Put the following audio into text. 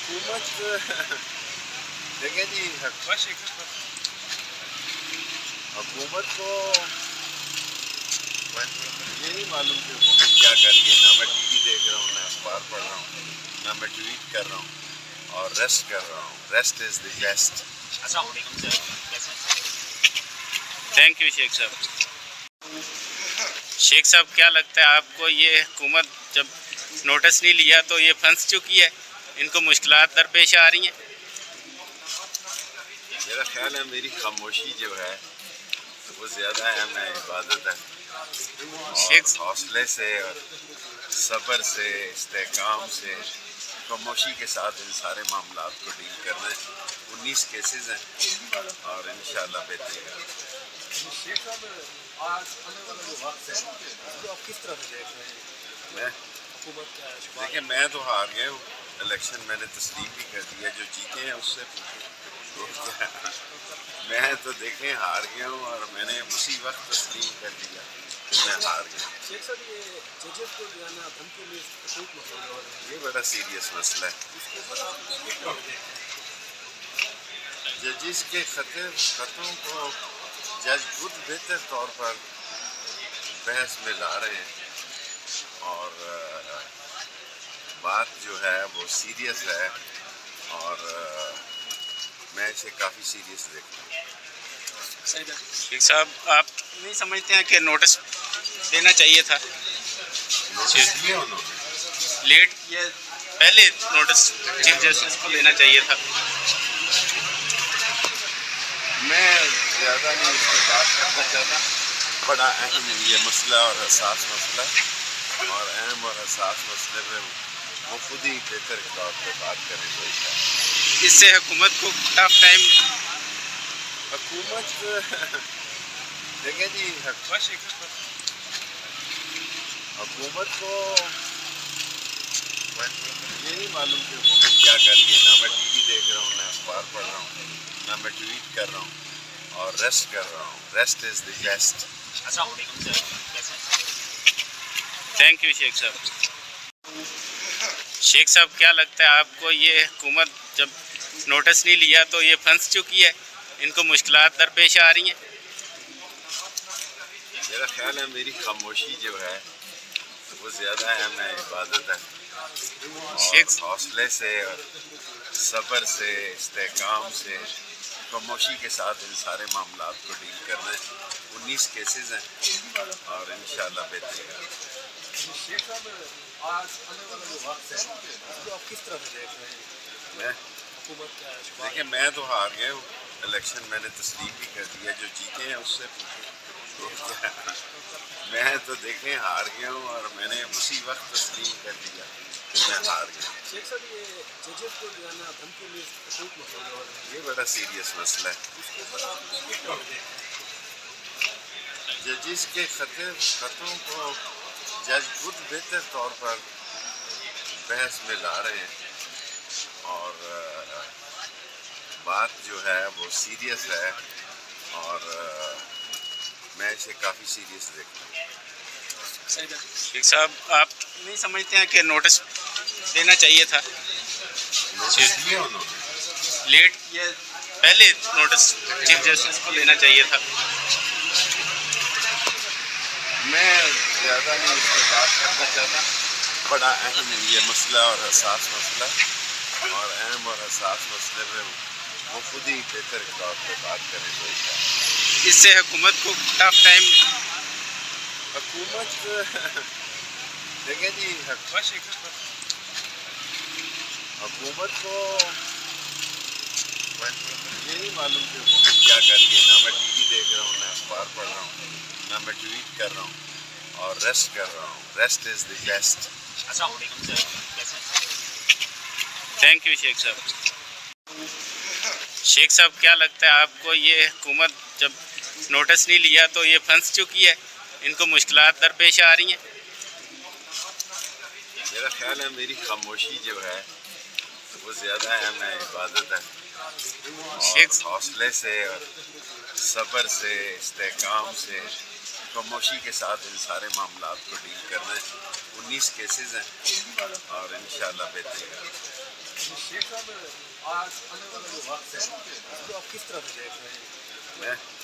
حکومت دیکھیں جی، حکومت کو یہ نہیں معلوم کہ حکومت کیا کر رہی ہے. نہ میں ٹی وی دیکھ رہا ہوں، نہ اخبار پڑھ رہا ہوں، نہ میں ٹویٹ کر رہا ہوں اور ریسٹ کر رہا ہوں. Rest is the best. السلام علیکم سر. تھینک یو شیخ صاحب. شیخ صاحب کیا لگتا ہے آپ کو، یہ حکومت جب نوٹس نہیں لیا تو یہ پھنس چکی ہے، ان کو مشکلات درپیش آ رہی ہیں؟ میرا خیال ہے میری خاموشی جو ہے وہ زیادہ اہم ہے، عبادت ہے. اور حوصلے سے اور صبر سے، استحکام سے، خاموشی کے ساتھ ان سارے معاملات کو ڈیل کرنا ہے. 19 کیسز ہیں اور انشاءاللہ بہتری ہے. شیخ صاحب، آج آنے والا جو وقت ہے اس کو آپ کس طرح سے دیکھ رہے ہیں؟ میں حکومت کا دیکھیں، میں تو ہار گیا ہوں. الیکشن میں نے تسلیم بھی کر دیا. جو جیتے ہیں اس سے پوچھیں میں تو دیکھیں ہار گیا ہوں اور میں نے اسی وقت تسلیم کر دیا کہ میں ہار گیا. شیخ صاحب، یہ ججز کو جو ہے نا دھمکی میں حقوق مسئلہ ہو رہے ہیں، یہ بڑا سیریس مسئلہ ہے. اس کے اوپر آپ کس طرح سے دیکھتے ہیں؟ ججز کے خطوں کو جج خود بہتر طور پر بحث میں لا رہے ہیں اور بات جو ہے وہ سیریس ہے اور میں اسے کافی سیریس دیکھتا ہوں. شیخ صاحب، آپ نہیں سمجھتے ہیں کہ نوٹس دینا چاہیے تھا؟ نوٹس دیا انہوں نے. لیٹ کیا، پہلے نوٹس چیف جسٹس کو دینا چاہیے تھا. میں زیادہ نہیں اس پہ بات کرنا چاہتا. بڑا اہم یہ مسئلہ اور حساس مسئلہ ہے اور اہم اور حساس مسئلے پہ وہ خود ہی بہتر طور پہ بات کریں تو اچھا ہے. اس سے حکومت کو ٹف ٹائم. حکومت دیکھیں جی، حکومت کو یہ نہیں معلوم کہ حکومت کیا کر رہی ہے. نہ میں ٹی وی دیکھ رہا ہوں، نہ اخبار پڑھ رہا ہوں، نہ میں ٹویٹ کر رہا ہوں اور ریسٹ کر رہا ہوں. Rest is the best. السلام علیکم سر. تھینک یو شیخ صاحب. شیخ صاحب کیا لگتا ہے آپ کو، یہ حکومت جب نوٹس نہیں لیا تو یہ پھنس چکی ہے، ان کو مشکلات درپیش آ رہی ہیں؟ میرا خیال ہے میری خاموشی جو ہے وہ زیادہ اہم ہے، عبادت ہے. اور حوصلے سے اور صبر سے، استحکام سے، خاموشی کے ساتھ ان سارے معاملات کو ڈیل کرنا ہے. 19 کیسز ہیں اور انشاءاللہ بہتری ہے. شیخ صاحب، آج آنے والا جو وقت ہے اس کو آپ کس طرح سے دیکھ رہے ہیں؟ میں حکومت کا دیکھیں، میں تو ہار گیا ہوں. الیکشن میں نے تسلیم بھی کر دیا. جو جیتے ہیں اس سے پوچھیں. میں تو دیکھیں ہار گیا ہوں اور میں نے اسی وقت تسلیم کر دیا کہ میں ہار گیا. شیخ صاحب، یہ ججز کو جو ہے نا دھمکی میں حقوق مسئلہ ہو رہے ہیں، یہ بڑا سیریس مسئلہ ہے. اس کے اوپر آپ کس طرح سے دیکھتے ہیں؟ ججز کے خطوں کو جج خود بہتر طور پر بحث میں لا رہے ہیں اور بات جو ہے وہ سیریس ہے اور میں اسے کافی سیریس دیکھتا ہوں. شیخ صاحب، آپ نہیں سمجھتے ہیں کہ نوٹس دینا چاہیے تھا؟ نوٹس دیا انہوں نے. لیٹ کیا، پہلے نوٹس چیف جسٹس کو دینا چاہیے تھا. میں زیادہ نہیں اس پہ بات کرنا چاہتا. بڑا اہم یہ مسئلہ اور حساس مسئلہ ہے اور اہم اور حساس مسئلے پہ وہ خود ہی بہتر طور پہ بات کریں تو اچھا ہے. اس سے حکومت کو ٹف ٹائم. حکومت دیکھیں جی، حکومت کو یہ نہیں معلوم کہ حکومت کیا کر رہی ہے. نہ میں ٹی وی دیکھ رہا ہوں، نہ اخبار پڑھ رہا ہوں، نہ میں ٹویٹ کر رہا ہوں اور ریسٹ کر رہا ہوں. Rest is the best. السلام علیکم سر. تھینک یو شیخ صاحب. شیخ صاحب کیا لگتا ہے آپ کو، یہ حکومت جب نوٹس نہیں لیا تو یہ پھنس چکی ہے، ان کو مشکلات درپیش آ رہی ہیں؟ میرا خیال ہے میری خاموشی جو ہے وہ زیادہ اہم ہے، عبادت ہے. اور حوصلے سے اور صبر سے، استحکام سے، خاموشی کے ساتھ ان سارے معاملات کو ڈیل کرنا ہے. 19 کیسز ہیں اور انشاءاللہ بہتری ہے. شیخ صاحب آج آنے والا جو وقت ہے اس کو آپ کس طرح سے دیکھ رہے ہیں؟ میں